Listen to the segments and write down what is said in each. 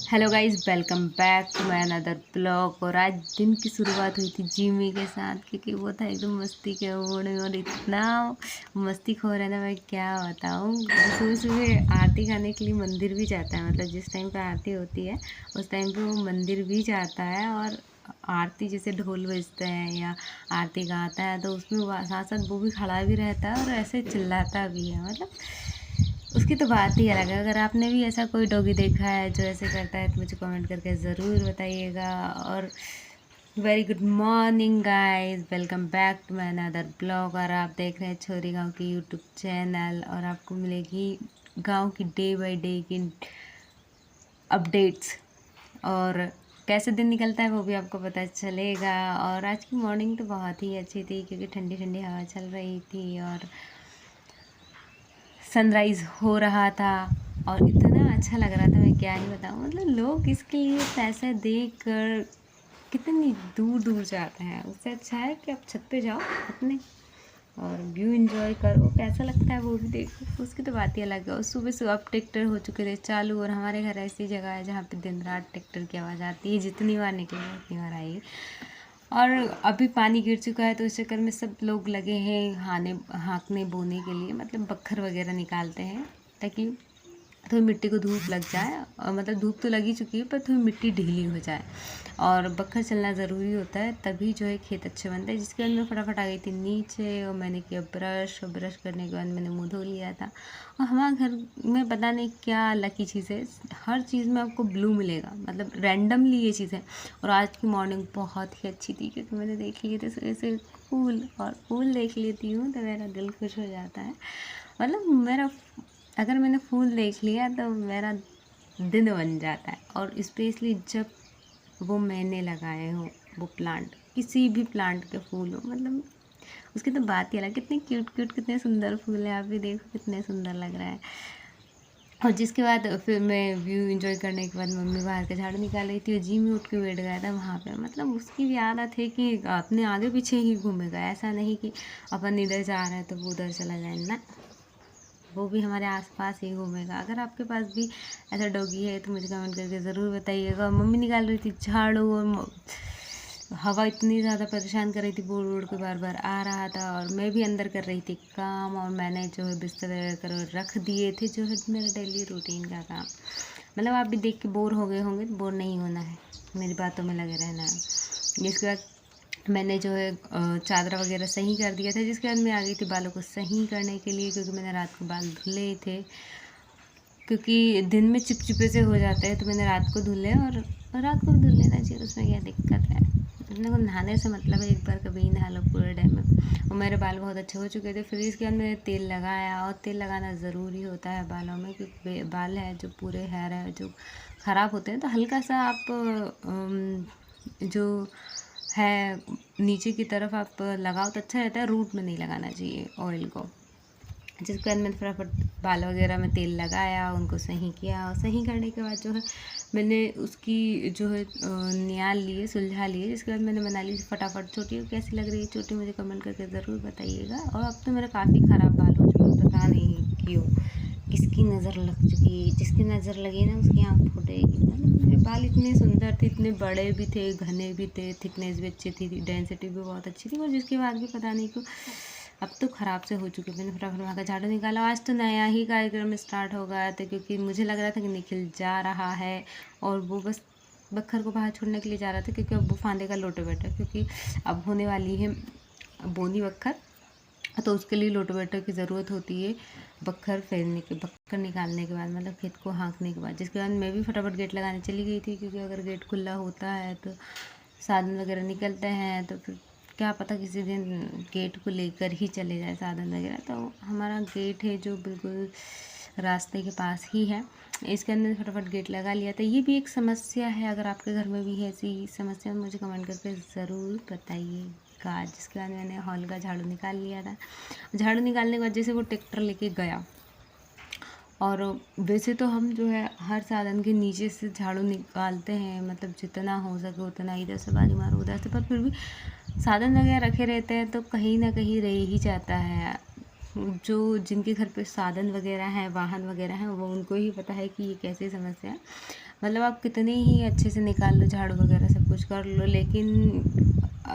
Hello guys, welcome back to my another blog. और आज दिन की शुरुआत हुई थी जिमी के साथ, क्योंकि वो था एकदम मस्ती के मूड में और इतना मस्ती खोर है ना, मैं क्या बताऊँ। सुबह सुबह आरती खाने के लिए मंदिर भी जाता है, मतलब जिस टाइम पे आरती होती है उस टाइम पे वो मंदिर भी जाता है। और आरती जैसे ढोल बजते हैं या आरती गाता है तो उसमें साथ साथ वो भी खड़ा भी रहता है और ऐसे चिल्लाता भी है। मतलब उसकी तो बात ही अलग है। अगर आपने भी ऐसा कोई डॉगी देखा है जो ऐसे करता है तो मुझे कमेंट करके ज़रूर बताइएगा। और very good morning guys, welcome back to my another blog. और आप देख रहे हैं छोरी गांव की यूट्यूब चैनल, और आपको मिलेगी गांव की डे बाय डे की अपडेट्स और कैसे दिन निकलता है वो भी आपको पता चलेगा। और आज की मॉर्निंग तो बहुत ही अच्छी थी, क्योंकि ठंडी ठंडी हवा चल रही थी और सनराइज़ हो रहा था और इतना अच्छा लग रहा था, मैं क्या ही बताऊँ। मतलब लोग इसके लिए पैसे देख कर कितनी दूर दूर जाते हैं। उससे अच्छा है कि आप छत पे जाओ अपने और व्यू एंजॉय करो, कैसा लगता है वो भी देखो, उसकी तो बात ही अलग है। और सुबह सुबह अब ट्रैक्टर हो चुके थे चालू, और हमारे घर ऐसी जगह है जहाँ पे दिन रात ट्रैक्टर की आवाज़ आती है, जितनी बार निकले उतनी बार आएगी। और अभी पानी गिर चुका है तो इस चक्कर में सब लोग लगे हैं हाँकने बोने के लिए, मतलब बक्खर वगैरह निकालते हैं ताकि थोड़ी मिट्टी को धूप लग जाए। और मतलब धूप तो लगी चुकी है पर थोड़ी मिट्टी ढीली हो जाए, और बक्खर चलना ज़रूरी होता है, तभी जो है खेत अच्छे बनते हैं। जिसके बाद मैं फटाफट आ गई थी नीचे और मैंने किया ब्रश, और ब्रश करने के बाद मैंने मुँह धो लिया था। और हमारे घर में पता नहीं क्या लकी चीज़ है, हर चीज़ में आपको ब्लू मिलेगा, मतलब रैंडमली ये चीज़ है। और आज की मॉर्निंग बहुत ही अच्छी थी, क्योंकि मैंने देख लिए थे सुबह से फूल, और फूल देख लेती हूँ तो मेरा दिल खुश हो जाता है। मतलब मेरा अगर मैंने फूल देख लिया तो मेरा दिन बन जाता है। और स्पेशली जब वो मैंने लगाए हो वो प्लांट, किसी भी प्लांट के फूल हो, मतलब उसकी तो बात ही अलग। कितने क्यूट क्यूट कितने सुंदर फूल हैं, आप भी देखो कितने सुंदर लग रहा है। और जिसके बाद फिर मैं व्यू एंजॉय करने के बाद मम्मी बाहर का झाड़ू निकाल रही थी और जी में उठ के बैठ गया था वहाँ पे। मतलब उसकी भी आदत है कि अपने आगे पीछे ही घूमेगा, ऐसा नहीं कि अपन इधर जा रहे हैं तो वो उधर चला जाए ना, वो भी हमारे आसपास ही घूमेगा। अगर आपके पास भी ऐसा डॉगी है तो मुझे कमेंट करके ज़रूर बताइएगा। और मम्मी निकाल रही थी झाड़ू, और हवा इतनी ज़्यादा परेशान कर रही थी, बोर्ड रोड पे बार बार आ रहा था, और मैं भी अंदर कर रही थी काम। और मैंने जो है बिस्तर कर रख दिए थे, जो है मेरा डेली रूटीन का काम। मतलब आप भी देख के बोर हो गए होंगे, तो बोर नहीं होना है, मेरी बातों में लगे रहना है। इसके बाद मैंने जो है चादर वगैरह सही कर दिया था, जिसके बाद मैं आ गई थी बालों को सही करने के लिए, क्योंकि मैंने रात को बाल धुले थे, क्योंकि दिन में चिपचिपे से हो जाते हैं तो मैंने रात को धुले। और रात को भी धुल लेना चाहिए, उसमें क्या दिक्कत है। अपने को नहाने से मतलब है, एक बार कभी ही नहा लो पूरे टाइम में। और मेरे बाल बहुत अच्छे हो चुके थे। फिर इसके बाद मैंने तेल लगाया, और तेल लगाना ज़रूरी होता है बालों में, क्योंकि बाल है जो पूरे हेयर है जो ख़राब होते हैं, तो हल्का सा आप जो है नीचे की तरफ आप लगाओ तो अच्छा रहता है, रूट में नहीं लगाना चाहिए ऑयल को। जिसके बाद मैंने फटाफट बाल वगैरह में तेल लगाया, उनको सही किया। और सही करने के बाद जो है मैंने उसकी जो है नियाल लिए, सुलझा लिए। जिसके बाद मैंने बना ली फटाफट चोटी। कैसी लग रही है चोटी मुझे कमेंट करके ज़रूर बताइएगा। और अब तो मेरा काफ़ी ख़राब बाल हो चुका है, पता नहीं क्यों, किसकी नज़र लग चुकी है। जिसकी नज़र लगी ना उसकी आँख फूटेगी। मतलब मेरे बाल इतने सुंदर थे, इतने बड़े भी थे, घने भी थे, थिकनेस भी अच्छी थी, डेंसिटी भी बहुत अच्छी थी, और जिसके बाद भी पता नहीं क्यों अब तो ख़राब से हो चुके। मैंने फटाफट वहाँ का झाड़ू निकाला। आज तो नया ही कार्यक्रम स्टार्ट हो गया था, क्योंकि मुझे लग रहा था कि निखिल जा रहा है और वो बस बखर को बाहर छोड़ने के लिए जा रहा था, क्योंकि अब वो फांदे का लोटे बैठा, क्योंकि अब होने वाली है बोनी बखर, तो उसके लिए लोटोवेटर की ज़रूरत होती है। बक्खर निकालने के बाद, मतलब खेत को हाँकने के बाद। जिसके बाद मैं भी फटाफट गेट लगाने चली गई थी, क्योंकि अगर गेट खुला होता है तो साधन वगैरह निकलते हैं, तो फिर क्या पता किसी दिन गेट को लेकर ही चले जाए साधन वगैरह। तो हमारा गेट है जो बिल्कुल रास्ते के पास ही है, इसके अंदर फटाफट गेट लगा लिया था। ये भी एक समस्या है, अगर आपके घर में भी है ऐसी समस्या मुझे कमेंट करके ज़रूर बताइएगा। जिसके बाद मैंने हॉल का झाड़ू निकाल लिया था। झाड़ू निकालने के बाद जैसे वो ट्रैक्टर लेके गया, और वैसे तो हम जो है हर साधन के नीचे से झाड़ू निकालते हैं, मतलब जितना हो सके उतना, इधर से बारी मारो उधर से, पर फिर भी साधन वगैरह रखे रहते हैं तो कहीं ना कहीं रह ही जाता है। जो जिनके घर पे साधन वगैरह हैं, वाहन वगैरह हैं, वो उनको ही पता है कि ये कैसी समस्या है। मतलब आप कितने ही अच्छे से निकाल लो, झाड़ू वगैरह सब कुछ कर लो, लेकिन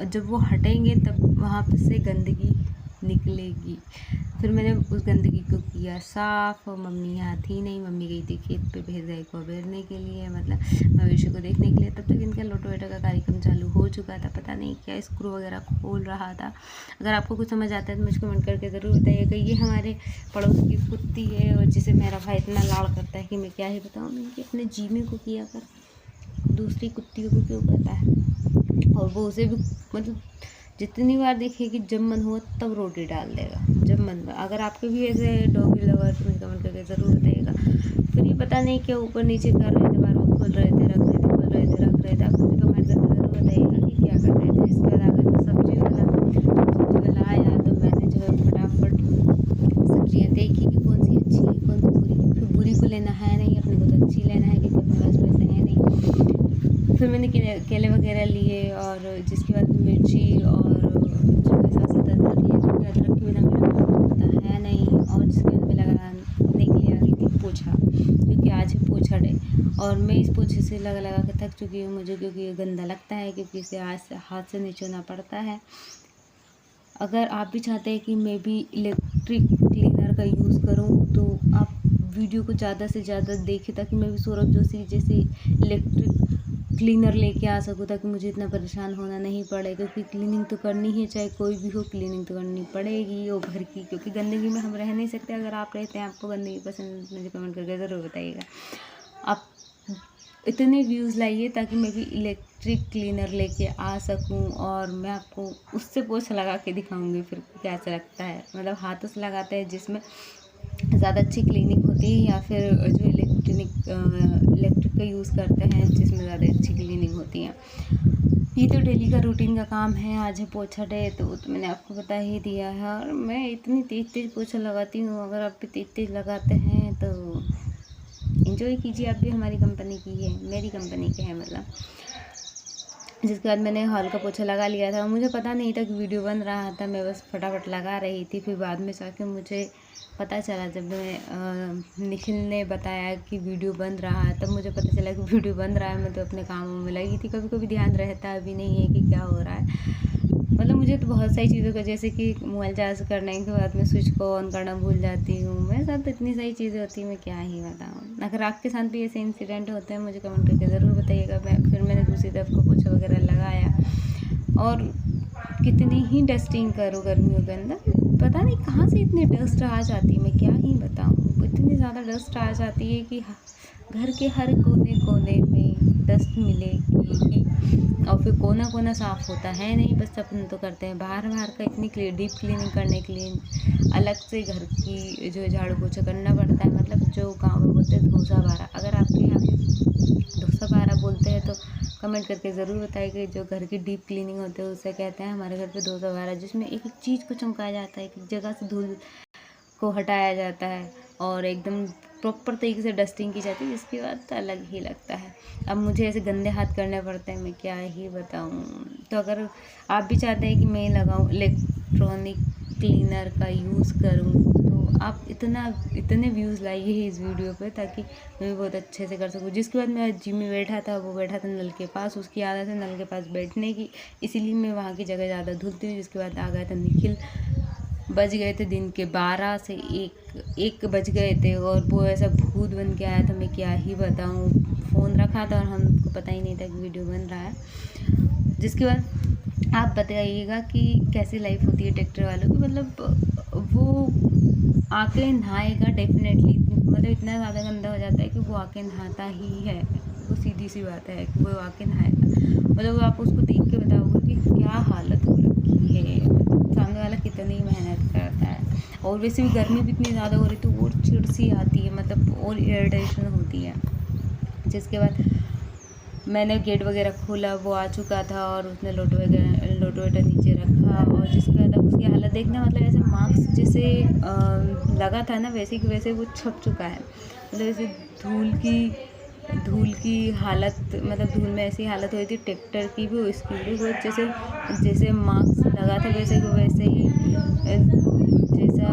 जब वो हटेंगे तब वहाँ से गंदगी निकलेगी। फिर मैंने उस गंदगी को किया साफ़, और मम्मी यहाँ थी नहीं, मम्मी गई थी खेत पे भेजा को बेरने के लिए, मतलब मवेशी को देखने के लिए। तब तक इनका लोटोवेटर का कार्यक्रम चालू हो चुका था, पता नहीं क्या स्क्रू वगैरह खोल रहा था। अगर आपको कुछ समझ आता है तो मुझे कमेंट करके ज़रूर बताइएगा। ये हमारे पड़ोस की कुत्ती है, और जिसे मेरा भाई इतना लाड़ करता है कि मैं क्या ही बताऊँ। कि अपने जीमे को किया कर दूसरी कुत्तियों को क्यों करता है। और वो उसे भी मतलब जितनी बार देखेगी, जब मन हुआ तब रोटी डाल देगा, जब मन। अगर आपके भी ऐसे डॉगी लवर तो मुझे कमेंट करके ज़रूर बताइएगा। फिर ये पता नहीं क्या ऊपर नीचे कर रहे थे, बार बार खोल रहे थे, रख रहे थे, खोल रहे थे, रख रहे थे। आप मुझे कमेंट करके ज़रूर बताइएगा कि क्या कर रहे थे। इसके बाद आ गया था सब्जी वाला आया, तो मैंने जो है फटाफट सब्जियाँ देखी कि कौन सी अच्छी है, कौन सी बुरी। फिर बुरी को लेना है नहीं, अपने को तो अच्छी लेना है, क्योंकि अपने पास पैसे है नहीं। फिर मैंने केले वगैरह लिए, और जिसके बाद मिर्ची और जो है साथ साथ अदरक लिए, क्योंकि अदरक के बिना मेरा पता है नहीं। और जिसके बाद मैं लगाने के लिए आ गई थी पोछा, क्योंकि आज है पोछा डे, और मैं इस पोछे से लगा के थक चुकी हूँ मुझे, क्योंकि ये गंदा लगता है, क्योंकि इसे हाथ से निचोड़ना पड़ता है। अगर आप भी चाहते हैं कि मैं भी इलेक्ट्रिक क्लीनर का यूज़ करूं, तो आप वीडियो को ज़्यादा से ज़्यादा देखें, ताकि मैं भी सौरभ जोशी जैसे इलेक्ट्रिक क्लीनर लेके आ सकूं, ताकि मुझे इतना परेशान होना नहीं पड़े। क्योंकि क्लीनिंग तो करनी ही, चाहे कोई भी हो, क्लीनिंग तो करनी पड़ेगी वो घर की, क्योंकि गंदगी में हम रह नहीं सकते। अगर आप रहते हैं, आपको गंदगी पसंद, मुझे कमेंट करके ज़रूर बताइएगा। आप इतने व्यूज़ लाइए ताकि मैं भी इलेक्ट्रिक क्लीनर लेके आ सकूं, और मैं आपको उससे पोछा लगा के दिखाऊंगी फिर कैसा लगता है। मतलब हाथों से लगाते हैं जिसमें ज़्यादा अच्छी क्लीनिंग होती है, या फिर जो इलेक्ट्रिक का यूज़ करते हैं जिसमें ज़्यादा अच्छी क्लीनिंग होती है। ये तो डेली का रूटीन का काम है। आज है पोछा डे, तो मैंने आपको बता ही दिया है। और मैं इतनी तेज़ पोछा लगाती हूँ, अगर आप भी तेज़ लगाते हैं तो एंजॉय कीजिए। आप भी हमारी कंपनी की है, मेरी कंपनी के हैं मतलब। जिसके बाद मैंने हॉल का पोछा लगा लिया था, मुझे पता नहीं था कि वीडियो बन रहा था, मैं बस फटाफट लगा रही थी। फिर बाद में जाके मुझे पता चला, जब मैं निखिल ने बताया कि वीडियो बन रहा है, तब मुझे पता चला कि वीडियो बन रहा है। मैं तो अपने कामों में लगी थी, कभी कभी ध्यान रहता भी नहीं है कि क्या हो रहा है। मतलब मुझे तो बहुत सारी चीज़ों का, जैसे कि मोबाइल चार्ज करने के बाद में स्विच को ऑन करना भूल जाती हूँ। मेरे साथ तो इतनी सारी चीज़ें होती हैं, मैं क्या ही बताऊँ। अगर आपके साथ भी ऐसे इंसिडेंट होते हैं, मुझे कमेंट करके ज़रूर बताइएगा। फिर मैंने दूसरी तरफ को पोछा वगैरह लगाया, और कितनी ही डस्टिंग करो गर्मियों के अंदर, पता नहीं कहाँ से इतनी डस्ट आ जाती है, मैं क्या ही बताऊँ। इतनी ज़्यादा डस्ट आ जाती है कि घर के हर कोने कोने में डस्ट मिलेगी ही। और फिर कोना कोना साफ़ होता है नहीं, बस अपन तो करते हैं बाहर का। इतनी डीप क्लीनिंग करने के लिए अलग से घर की जो झाड़ू पोछा करना पड़ता है। मतलब जो गाँव में बोलते हैं धोसा बारा, अगर आपके यहाँ पे धोसा बारा बोलते हैं तो कमेंट करके ज़रूर बताइए कि जो घर की डीप क्लीनिंग होती है उसे कहते हैं। हमारे घर पे धोसा बारा, जिसमें एक एक चीज़ को चमकाया जाता है, एक जगह से धूल को हटाया जाता है, और एकदम प्रॉपर तरीके से डस्टिंग की जाती है, जिसके बाद तो अलग ही लगता है। अब मुझे ऐसे गंदे हाथ करने पड़ते हैं, मैं क्या ही बताऊँ। तो अगर आप भी चाहते हैं कि मैं लगाऊँ इलेक्ट्रॉनिक क्लीनर का यूज़ करूँ, तो आप इतने व्यूज़ लाइए इस वीडियो पे, ताकि मैं भी बहुत अच्छे से कर सकूँ। जिसके बाद मैं जिम में बैठा था, वो बैठा था नल के पास, उसकी आदत है नल के पास बैठने की, इसीलिए मैं वहाँ की जगह ज़्यादा धुलती हूँ। जिसके बाद आ गया था निखिल, बज गए थे दिन के 12 से 1 बज गए थे, और वो ऐसा भूत बन के आया था, मैं क्या ही बताऊँ। फ़ोन रखा था और हमको पता ही नहीं था कि वीडियो बन रहा है। जिसके बाद आप बताइएगा कि कैसी लाइफ होती है ट्रैक्टर वालों की। मतलब वो आके नहाएगा डेफिनेटली, मतलब इतना ज़्यादा गंदा हो जाता है कि वो आके नहाता ही है। वो सीधी सी बात है कि वो आके नहाएगा। मतलब आप उसको देख के बताओगे कि क्या हालत हो रखी है, सामने वाला कितनी मेहनत करता है। और वैसे भी गर्मी भी इतनी ज़्यादा हो रही तो और चिड़ सी आती है, मतलब और इरिटेशन होती है। जिसके बाद मैंने गेट वगैरह खोला, वो आ चुका था, और उसने लोटो नीचे रखा। और जिसके बाद अब उसकी हालत देखना, मतलब ऐसे मार्क्स जैसे लगा था ना, वैसे कि वैसे वो छप चुका है। मतलब ऐसे धूल की हालत, मतलब धूल में ऐसी हालत हुई थी ट्रैक्टर की भी, उसकी भी। वो जैसे मार्क्स लगा था वैसे को वैसे ही जैसा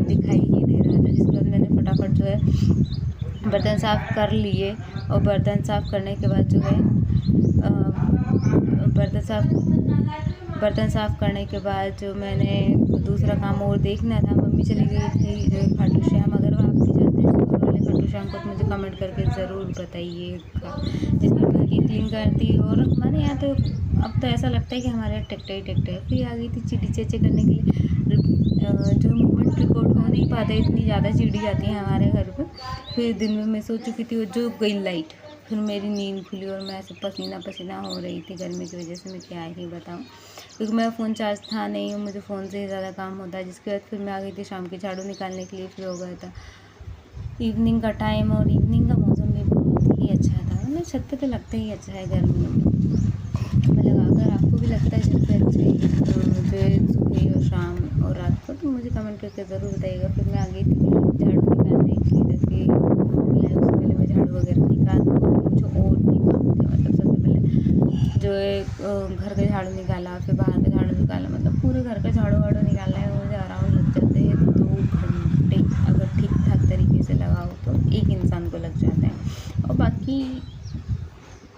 दिखाई ही दे रहा था। जिसके बाद मैंने फटाफट जो है बर्तन साफ़ कर लिए और बर्तन साफ़ करने के बाद जो है बर्तन साफ़ करने के बाद जो मैंने दूसरा काम और देखना था, मम्मी चली गई थी जो खाटू श्याम। अगर आप भी जानते हैं स्कूल वाले खाटू श्याम को तो मुझे कमेंट करके ज़रूर बताइएगा। जिस पर मैं क्लीन करती और हमारे यहाँ तो अब तो ऐसा लगता है कि हमारे यहाँ ट्रैक्टर ही ट्रैक्टर है। फिर आ गई थी चिड़ी चेचे करने के लिए, जो मूवमेंट रिकॉर्ड हो नहीं पाता, इतनी ज़्यादा चिड़ी आती है हमारे घर पर। फिर दिन में मैं सो चुकी थी और जो गई लाइट, फिर मेरी नींद खुली और मैं ऐसे पसीना पसीना हो रही थी गर्मी की वजह से। मैं क्या ही बताऊँ, क्योंकि मेरा फ़ोन चार्ज था नहीं और मुझे फ़ोन से ही ज़्यादा काम होता है। जिसके बाद फिर मैं आ गई थी शाम की झाड़ू निकालने के लिए। फिर हो गया था इवनिंग का टाइम और इवनिंग का मौसम भी बहुत ही अच्छा था। मतलब छत पे तो लगता ही अच्छा है गर्मियों में। मतलब अगर आपको भी लगता है छत पे अच्छा ही जो सुबह और शाम और रात को, तो मुझे कमेंट करके ज़रूर बताइएगा। फिर मैं आ गई थी झाड़ू निकालने के लिए, जबकि मम्मी आई उससे पहले मैं झाड़ू वगैरह निकाल दूँ। मुझे और भी काम थे, मतलब सबसे पहले जो है घर का झाड़ू निकाला, फिर बाहर का झाड़ू निकाला। मतलब पूरे घर का झाड़ू वाड़ू निकालना है मुझे अराउंड लग जाते हैं 2 घंटे। अगर ठीक ठाक तरीके से लगाओ तो एक इंसान को लग जाता है, और बाकी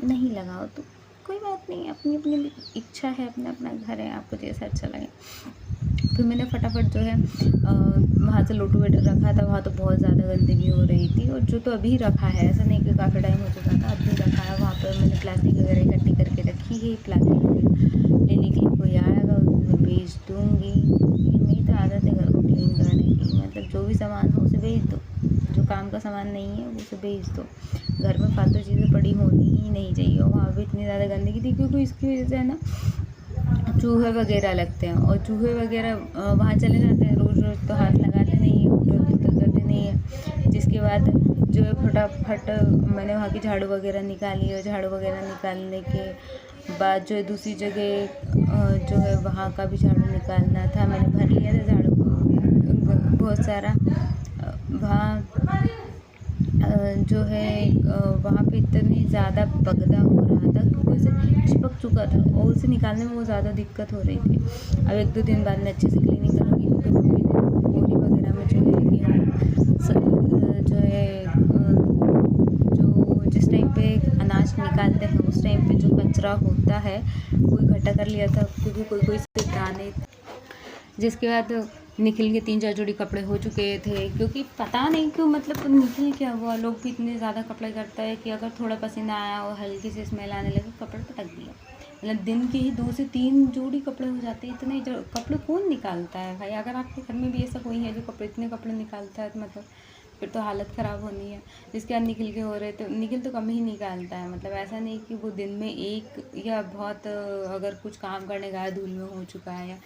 नहीं लगाओ तो कोई बात नहीं, अपनी अपनी इच्छा है, अपना अपना घर है, आपको जैसा अच्छा लगे। फिर मैंने फटाफट जो है वहाँ से लोटू वेटर रखा था। वहाँ तो बहुत ज़्यादा गंदगी हो रही थी, और जो तो अभी रखा है, ऐसा नहीं कि काफ़ी टाइम हो चुका था, अभी रखा है। वहाँ पर मैंने प्लास्टिक वगैरह इकट्ठी करके रखी है। प्लास्टिक वगैरह लेने के लिए कोई आएगा मैं बेच दूँगी। मेरी तो आदत है घर को क्लीन करने की, मतलब जो भी सामान हो उसे बेच दो, जो काम का सामान नहीं है उसे बेच दो। घर में फालतू चीज़ें पड़ी होनी ही नहीं चाहिए। और वहाँ पर इतनी ज़्यादा गंदगी थी, क्योंकि इसकी वजह से है ना चूहे वगैरह लगते हैं, और चूहे वगैरह वहाँ चले जाते हैं। रोज़ रोज़ तो हाथ लगाते नहीं है, तो करते नहीं है। जिसके बाद जो है फटाफट मैंने वहाँ की झाड़ू वगैरह निकाली, और झाड़ू वगैरह निकालने के बाद जो है दूसरी जगह जो है वहाँ का भी झाड़ू निकालना था। मैंने भर लिया था झाड़ू बहुत सारा। वहाँ जो है वहाँ पे इतनी ज़्यादा बगदा हो रहा था, क्योंकि उसे चिपक चुका था और उसे निकालने में वो ज़्यादा दिक्कत हो रही थी। अब 1-2 दिन बाद मैं अच्छे से क्लीनिंग करूँगी, क्योंकि मम्मी ने बोरी वगैरह में जो है कि हम जो है जो जिस टाइम पे अनाज निकालते हैं उस टाइम पे जो कचरा होता है वो इकट्ठा कर लिया था, क्योंकि कोई से दाने। जिसके बाद निखिल के 3-4 जोड़ी कपड़े हो चुके थे, क्योंकि पता नहीं क्यों, मतलब निखिल क्या हुआ, लोग भी इतने ज़्यादा कपड़े करता है कि अगर थोड़ा पसीना आया और हल्की सी स्मेल आने लगे कपड़े पटक दिया। मतलब दिन के ही 2 से 3 जोड़ी कपड़े हो जाते हैं। इतने कपड़े कौन निकालता है भाई? अगर आपके घर में भी ऐसा कोई है जो इतने कपड़े निकालता है, तो मतलब फिर तो हालत ख़राब होनी है। जिसके बाद निखिल के हो रहे थे। निखिल तो कम ही निकालता है, मतलब ऐसा नहीं कि वो दिन में एक या बहुत अगर कुछ काम करने गया धूल में हो चुका है या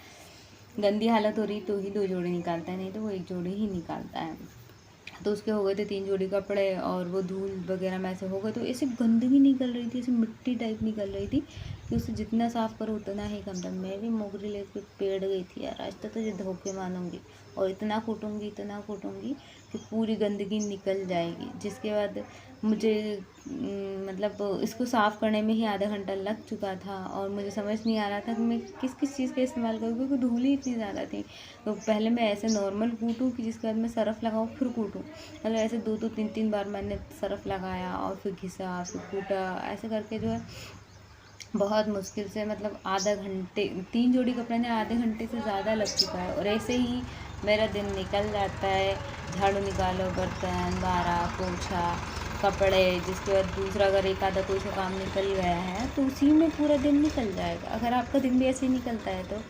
गंदी हालत हो रही तो ही 2 जोड़ी निकालता है, नहीं तो वो 1 जोड़ी ही निकालता है। तो उसके हो गए थे 3 जोड़ी कपड़े, और वो धूल वगैरह में ऐसे हो गए, तो ऐसे गंदगी निकल रही थी, ऐसे मिट्टी टाइप निकल रही थी कि उसे जितना साफ़ करो उतना ही कम था। मैं भी मोगरी लेके पेड़ गई थी यार, आज तक तो ये धोखे मानूंगी, और इतना कूटूंगी कि पूरी गंदगी निकल जाएगी। जिसके बाद मुझे मतलब इसको साफ़ करने में ही आधा घंटा लग चुका था, और मुझे समझ नहीं आ रहा था कि मैं किस किस चीज़ का इस्तेमाल करूँ, क्योंकि धूल ही इतनी ज़्यादा थी। तो पहले मैं ऐसे नॉर्मल कूटूँ, कि जिसके बाद मैं सरफ़ लगाऊँ फिर कूटूँ। मतलब ऐसे 2-2 3-3 बार मैंने सरफ़ लगाया और फिर घिसा फिर कूटा, ऐसे करके जो है बहुत मुश्किल से, मतलब आधा घंटे 3 जोड़ी कपड़े ने आधे घंटे से ज़्यादा लग चुका है। और ऐसे ही मेरा दिन निकल जाता है। झाड़ू निकालो, बर्तन, बारा, पोछा, कपड़े, जिसके बाद दूसरा अगर एक आधा कोई सा काम निकल गया है तो उसी में पूरा दिन निकल जाएगा। अगर आपका दिन भी ऐसे ही निकलता है तो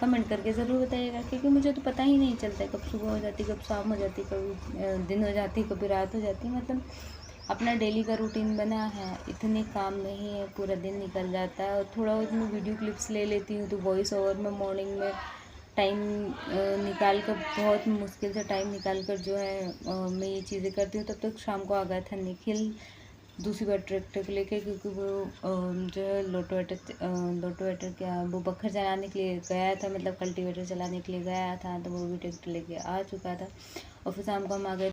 कमेंट करके ज़रूर बताइएगा, क्योंकि मुझे तो पता ही नहीं चलता है कब सुबह हो जाती, कब शाम हो जाती, कभी दिन हो जाती, कभी रात हो जाती। मतलब अपना डेली का रूटीन बना है, इतने काम नहीं है, पूरा दिन निकल जाता है। और थोड़ा बहुत मैं वीडियो क्लिप्स ले लेती हूँ, तो वॉइस ओवर में मॉर्निंग में टाइम निकाल कर, बहुत मुश्किल से टाइम निकाल कर जो है मैं ये चीज़ें करती हूँ। तब तक शाम को आ गया था निखिल दूसरी बार ट्रैक्टर को लेके, क्योंकि वो जो है लोटोवेटर क्या वो बखर चलाने के लिए गया था, मतलब कल्टीवेटर चलाने के लिए गया था, तो वो भी ट्रैक्टर लेके आ चुका था। और फिर शाम को हम आ गए